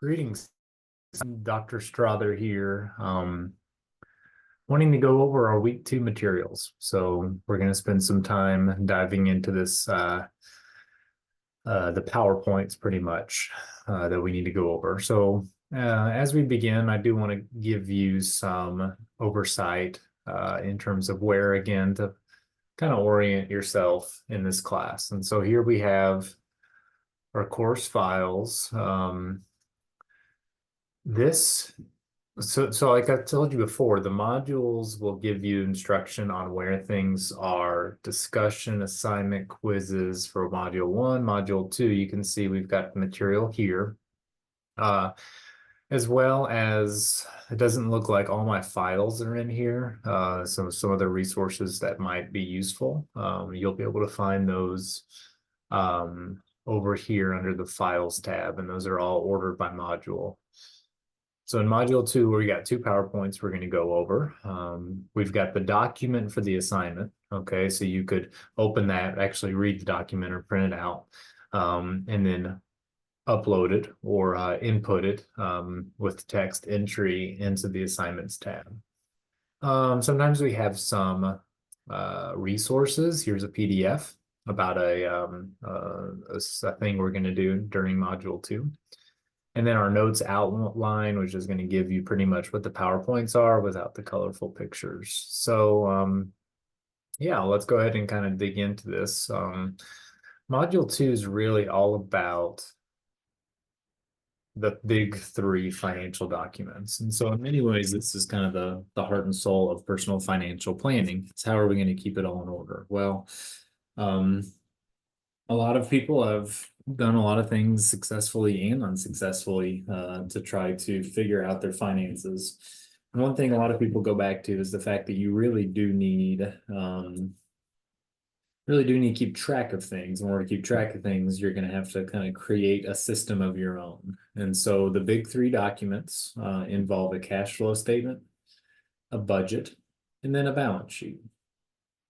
Greetings, Dr. Strother here. Wanting to go over our week two materials. So we're going to spend some time diving into this, the PowerPoints pretty much that we need to go over. So as we begin, I do want to give you some oversight in terms of where, again, to kind of orient yourself in this class. And so here we have our course files. This So like I told you before, the modules will give you instruction on where things are, discussion, assignment, quizzes for module one, module two. You can see we've got the material here. As well as it doesn't look like all my files are in here. So some of the resources that might be useful. You'll be able to find those over here under the files tab, and those are all ordered by module. So in module two, we got two PowerPoints we're going to go over. We've got the document for the assignment. Okay, so you could open that, actually read the document or print it out, and then upload it or input it with text entry into the assignments tab. Sometimes we have some resources. Here's a PDF about a thing we're going to do during module two. And then our notes outline, which is going to give you pretty much what the PowerPoints are without the colorful pictures. So yeah, let's go ahead and kind of dig into this. Module two is really all about the big three financial documents. And so in many ways, this is kind of the heart and soul of personal financial planning. It's how are we going to keep it all in order? Well, a lot of people have done a lot of things successfully and unsuccessfully to try to figure out their finances. And one thing a lot of people go back to is the fact that you really do need to keep track of things. In order to keep track of things, you're going to have to kind of create a system of your own. And so the big three documents involve a cash flow statement, a budget, and then a balance sheet.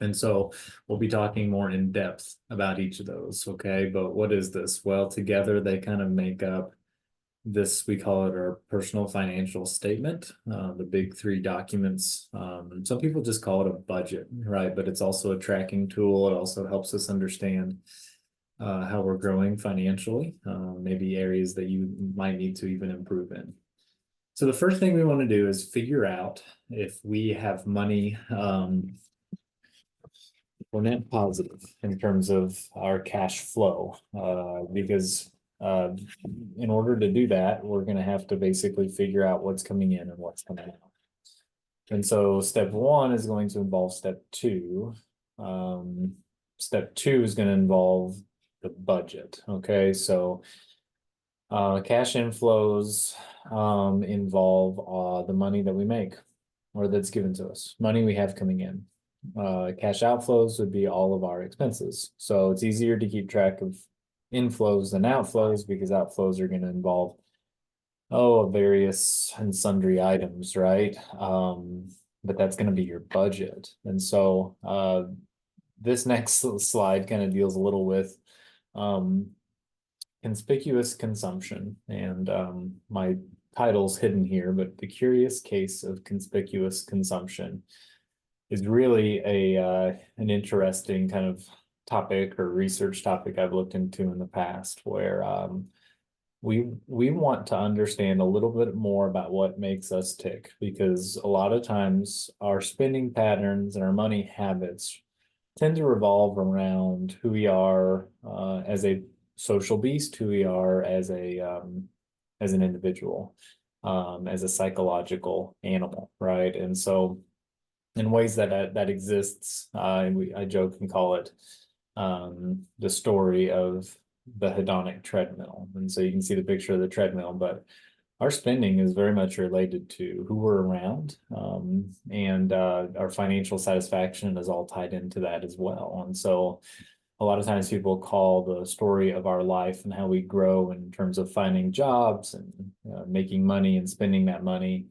And so we'll be talking more in depth about each of those, okay? But what is this? Well, together they kind of make up this, we call it our personal financial statement, the big three documents. Some people just call it a budget, right? But it's also a tracking tool. It also helps us understand how we're growing financially, maybe areas that you might need to even improve in. So the first thing we want to do is figure out if we have money we're net positive in terms of our cash flow, because in order to do that, we're going to have to basically figure out what's coming in and what's coming out. And so step one is going to involve step two. Step two is going to involve the budget. Okay, so cash inflows involve the money that we make or that's given to us, money we have coming in. Cash outflows would be all of our expenses. So it's easier to keep track of inflows than outflows because outflows are going to involve various and sundry items, right? But that's going to be your budget. And so this next slide kind of deals a little with conspicuous consumption, and my title's hidden here, but the curious case of conspicuous consumption is really an interesting kind of topic or research topic I've looked into in the past, where we want to understand a little bit more about what makes us tick, because a lot of times our spending patterns and our money habits tend to revolve around who we are as a social beast, who we are as an individual, as a psychological animal, right? And so in ways that exists, I joke and call it the story of the hedonic treadmill. And so you can see the picture of the treadmill, but our spending is very much related to who we're around, and our financial satisfaction is all tied into that as well. And so a lot of times people call the story of our life and how we grow in terms of finding jobs and making money and spending that money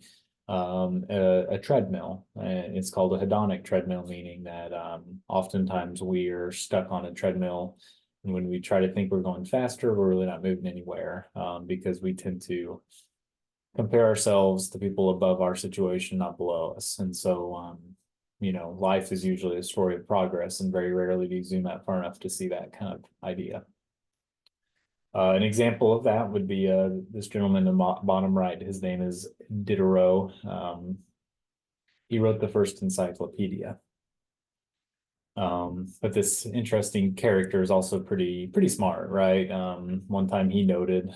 a treadmill. It's called a hedonic treadmill, meaning that oftentimes we are stuck on a treadmill And when we try to think we're going faster, we're really not moving anywhere, because we tend to compare ourselves to people above our situation, not below us. And so, life is usually a story of progress, and very rarely do you zoom out far enough to see that kind of idea. An example of that would be this gentleman in the bottom right. His name is Diderot. He wrote the first encyclopedia. But this interesting character is also pretty smart, right? One time he noted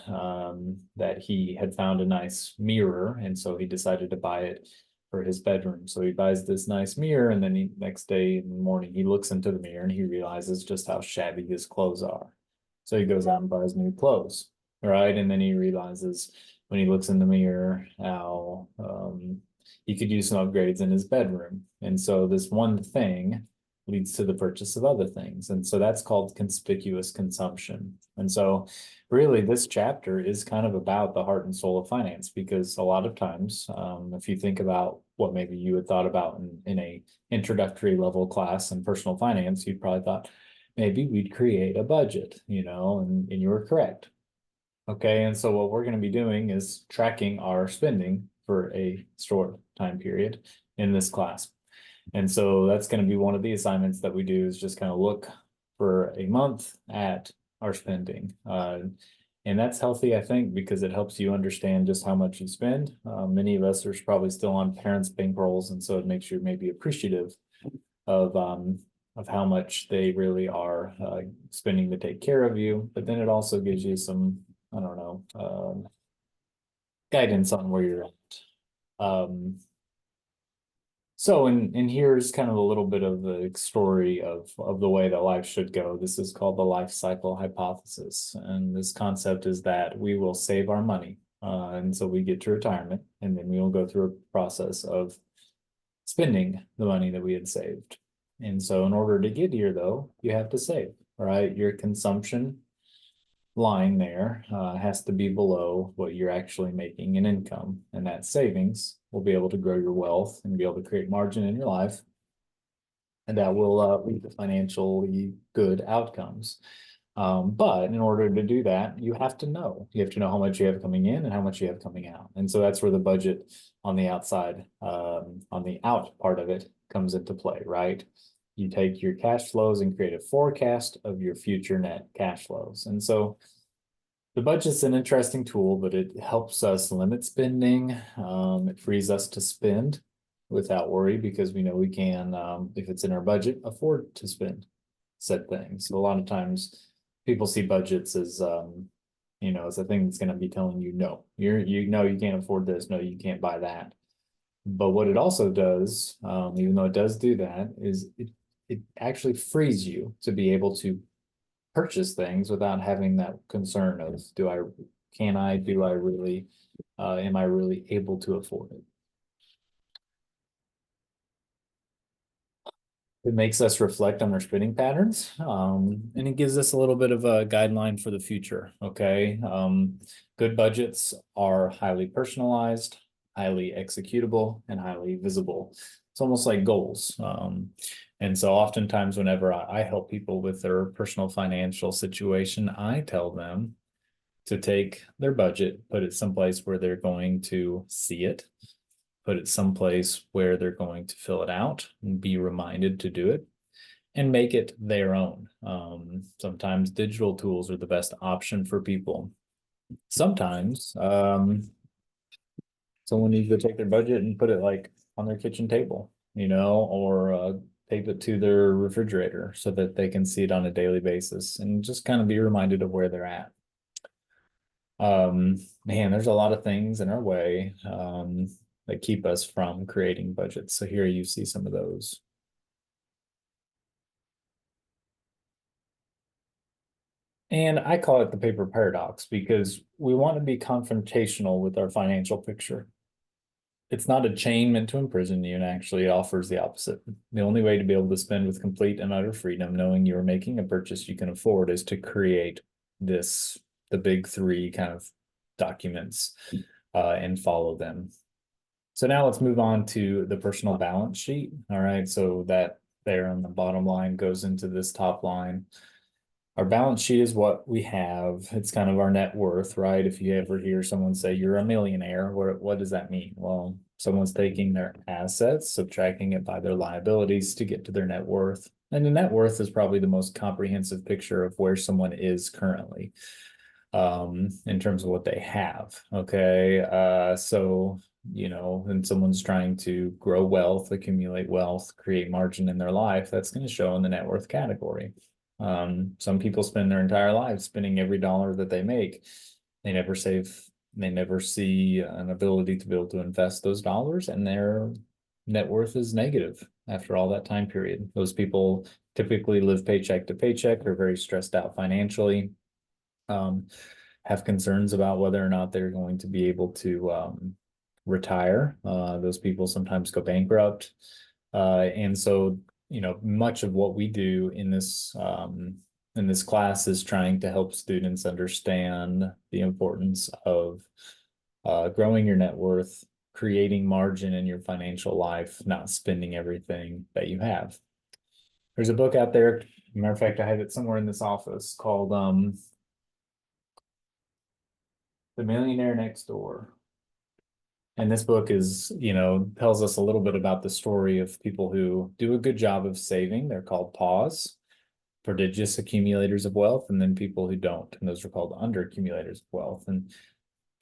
that he had found a nice mirror, and so he decided to buy it for his bedroom. So he buys this nice mirror, and then next day in the morning he looks into the mirror and he realizes just how shabby his clothes are. So he goes out and buys new clothes, right? And then he realizes when he looks in the mirror how he could use some upgrades in his bedroom. And so this one thing leads to the purchase of other things. And so that's called conspicuous consumption. And so really this chapter is kind of about the heart and soul of finance, because a lot of times, if you think about what maybe you had thought about in a introductory level class in personal finance, you'd probably thought maybe we'd create a budget, and you were correct. Okay, and so what we're going to be doing is tracking our spending for a short time period in this class. And so that's going to be one of the assignments that we do, is just kind of look for a month at our spending. And that's healthy, I think, because it helps you understand just how much you spend. Many of us are probably still on parents' bankrolls, and so it makes you maybe appreciative of how much they really are spending to take care of you. But then it also gives you some, I don't know, guidance on where you're at. So, and here's kind of a little bit of the story of the way that life should go. This is called the life cycle hypothesis. And this concept is that we will save our money until we get to retirement, and then we will go through a process of spending the money that we had saved. And so in order to get here, though, you have to save, right? Your consumption line there has to be below what you're actually making in income, and that savings will be able to grow your wealth and be able to create margin in your life, and that will lead to financially good outcomes. But in order to do that, you have to know how much you have coming in and how much you have coming out. And so that's where the budget on the outside, on the out part of it, comes into play, right? You take your cash flows and create a forecast of your future net cash flows. And so the budget's an interesting tool, but it helps us limit spending. It frees us to spend without worry, because we know we can, if it's in our budget, afford to spend said things. So a lot of times people see budgets as, as a thing that's going to be telling you, no, you can't afford this. No, you can't buy that. But what it also does, even though it does do that, is it actually frees you to be able to purchase things without having that concern of, am I really able to afford it? It makes us reflect on our spending patterns, and it gives us a little bit of a guideline for the future. Okay. Good budgets are highly personalized, highly executable, and highly visible. It's almost like goals. And so oftentimes whenever I help people with their personal financial situation, I tell them to take their budget, put it someplace where they're going to see it, put it someplace where they're going to fill it out and be reminded to do it, and make it their own. Sometimes digital tools are the best option for people. Sometimes someone needs to take their budget and put it like on their kitchen table, or tape it to their refrigerator so that they can see it on a daily basis and just kind of be reminded of where they're at. Man, there's a lot of things in our way that keep us from creating budgets. So here you see some of those. And I call it the paper paradox, because we want to be confrontational with our financial picture. It's not a chain meant to imprison you, and actually it offers the opposite. The only way to be able to spend with complete and utter freedom, knowing you are making a purchase you can afford, is to create the big three kind of documents and follow them. So now let's move on to the personal balance sheet. All right, so that there on the bottom line goes into this top line. our balance sheet is what we have. It's kind of our net worth, right? If you ever hear someone say you're a millionaire, what does that mean? Well, someone's taking their assets, subtracting it by their liabilities to get to their net worth. And the net worth is probably the most comprehensive picture of where someone is currently, in terms of what they have. Okay. So, and someone's trying to grow wealth, accumulate wealth, create margin in their life, that's going to show in the net worth category. Some people spend their entire lives spending every dollar that they make. They never save, they never see an ability to be able to invest those dollars, and their net worth is negative after all that time period. Those people typically live paycheck to paycheck, are very stressed out financially, have concerns about whether or not they're going to be able to retire. Those people sometimes go bankrupt. And so, much of what we do in this class is trying to help students understand the importance of growing your net worth, creating margin in your financial life, not spending everything that you have. There's a book out there, matter of fact, I have it somewhere in this office, called The Millionaire Next Door. And this book is, tells us a little bit about the story of people who do a good job of saving. They're called PAWS, prodigious accumulators of wealth, and then people who don't, and those are called underaccumulators of wealth. And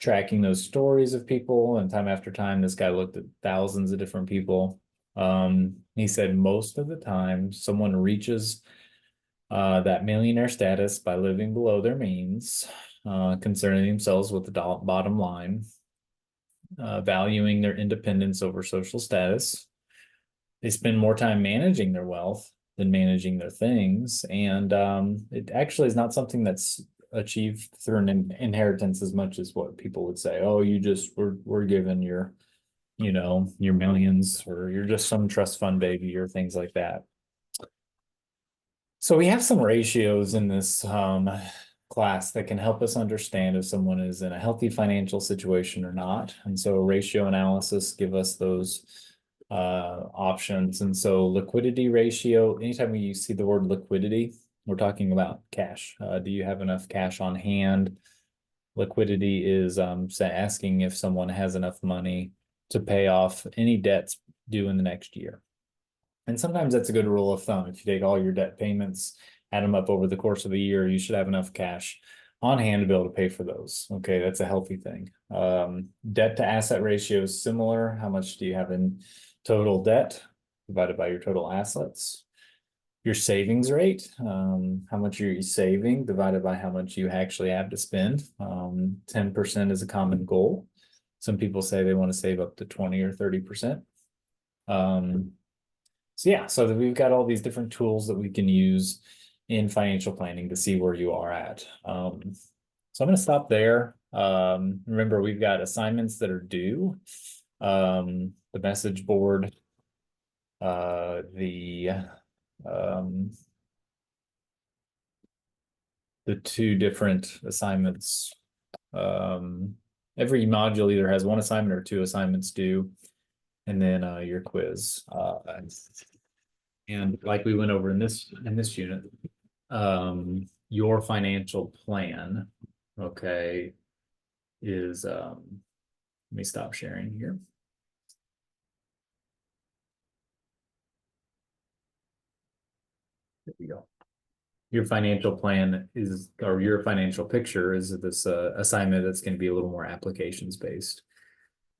tracking those stories of people, and time after time, this guy looked at thousands of different people. He said most of the time someone reaches that millionaire status by living below their means, concerning themselves with the bottom line, valuing their independence over social status. They spend more time managing their wealth than managing their things. And it actually is not something that's achieved through an inheritance as much as what people would say. Oh, you just were given your millions, or you're just some trust fund baby, or things like that. So we have some ratios in this class that can help us understand if someone is in a healthy financial situation or not. And so ratio analysis give us those options. And so liquidity ratio, anytime we see the word liquidity, we're talking about cash. Do you have enough cash on hand? Liquidity is asking if someone has enough money to pay off any debts due in the next year. And sometimes that's a good rule of thumb. If you take all your debt payments, add them up over the course of a year, you should have enough cash on hand to be able to pay for those. Okay, that's a healthy thing. Debt to asset ratio is similar. How much do you have in total debt divided by your total assets? Your savings rate, how much are you saving divided by how much you actually have to spend. 10% is a common goal. Some people say they want to save up to 20 or 30%. So yeah, so we've got all these different tools that we can use in financial planning to see where you are at. So I'm going to stop there. Remember, we've got assignments that are due. The message board, the two different assignments. Every module either has one assignment or two assignments due, and then your quiz. And like we went over in this unit, your financial plan, okay, is let me stop sharing here. There we go. Your financial plan is, or your financial picture is this assignment that's going to be a little more applications based.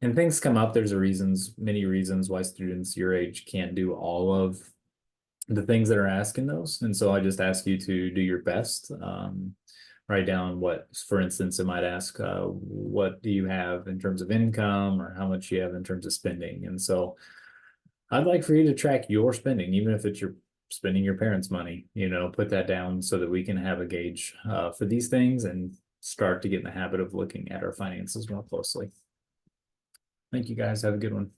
And things come up. There's many reasons why students your age can't do all of the things that are asked in those. And so I just ask you to do your best. Write down what, for instance, it might ask, what do you have in terms of income, or how much you have in terms of spending. And so I'd like for you to track your spending, even if it's your spending your parents' money, put that down so that we can have a gauge for these things and start to get in the habit of looking at our finances more closely. Thank you guys. Have a good one.